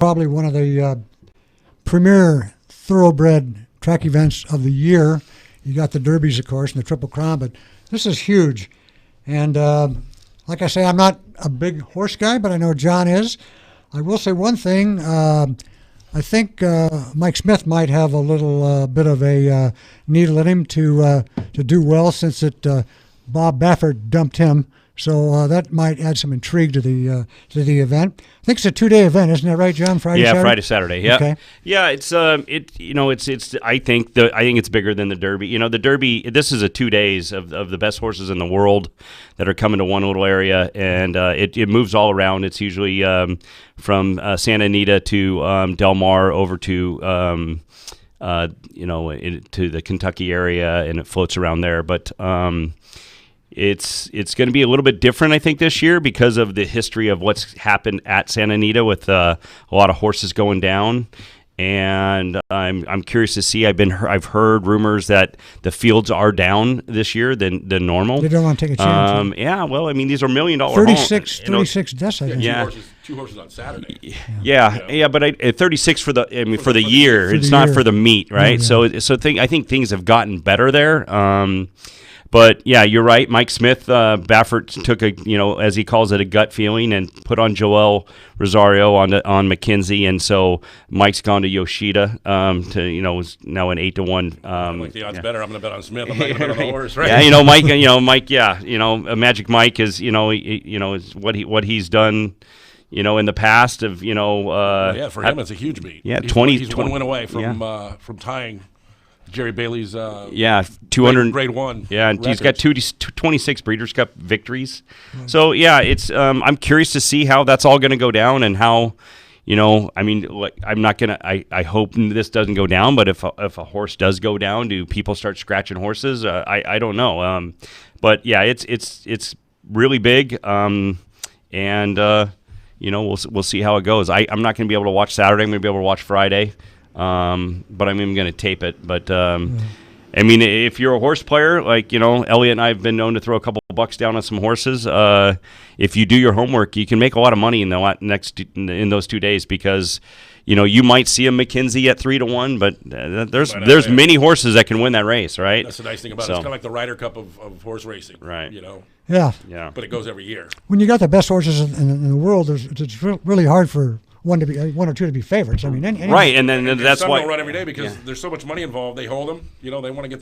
probably one of the premier thoroughbred track events of the year. You got the Derbies, of course, and the Triple Crown, but this is huge. And like I say, I'm not a big horse guy, but I know John is. I will say one thing. I think Mike Smith might have a little bit of a needle in him to do well, since Bob Baffert dumped him. So that might add some intrigue to the event. I think it's a 2-day event, isn't that right, John? Friday, Saturday? Friday, Saturday. Yeah, okay. Yeah. It's it's. I think it's bigger than the Derby. The Derby. This is a 2 days of the best horses in the world that are coming to one little area, and it moves all around. It's usually from Santa Anita to Del Mar over to to the Kentucky area, and it floats around there. But it's going to be a little bit different, I think, this year because of the history of what's happened at Santa Anita with a lot of horses going down. And I'm curious to see. I've heard rumors that the fields are down this year than normal. They don't want to take a chance. Yeah, well, I mean, these are $1 million 36 deaths, I think. Yeah, two horses on Saturday. Yeah, but 36 for the year. It's not for the meet, right? Yeah. I think things have gotten better there. But yeah, you're right. Mike Smith, Baffert took as he calls it, a gut feeling and put on Joel Rosario on McKenzie, and so Mike's gone to Yoshida. Is now an 8-1. I like the odds better. I'm going to bet on Smith. I'm not going to bet on the horse, right? Yeah, Mike. Yeah, Magic Mike is is what he's done. In the past of for him it's a huge beat. Yeah, he's 1 win away from tying Jerry Bailey's 200 grade 1. Yeah, and he's got 26 Breeders' Cup victories. Mm-hmm. So yeah, it's I'm curious to see how that's all going to go down and how I'm not gonna. I hope this doesn't go down, but if a horse does go down, do people start scratching horses? I don't know. But yeah, it's really big. We'll see how it goes. I'm not going to be able to watch Saturday. I'm going to be able to watch Friday. But I'm even going to tape it. But I mean, if you're a horse player, like Elliot and I have been known to throw a couple bucks down on some horses. If you do your homework, you can make a lot of money in those 2 days because you might see a McKenzie at 3-1, but there's many horses that can win that race, right? That's the nice thing about it. It's kind of like the Ryder Cup of horse racing, right? Yeah. But it goes every year. When you got the best horses in the world, it's really hard for one or two to be favorites. I mean, right, and then that's some why don't run every day because there's so much money involved. They hold them. They want to get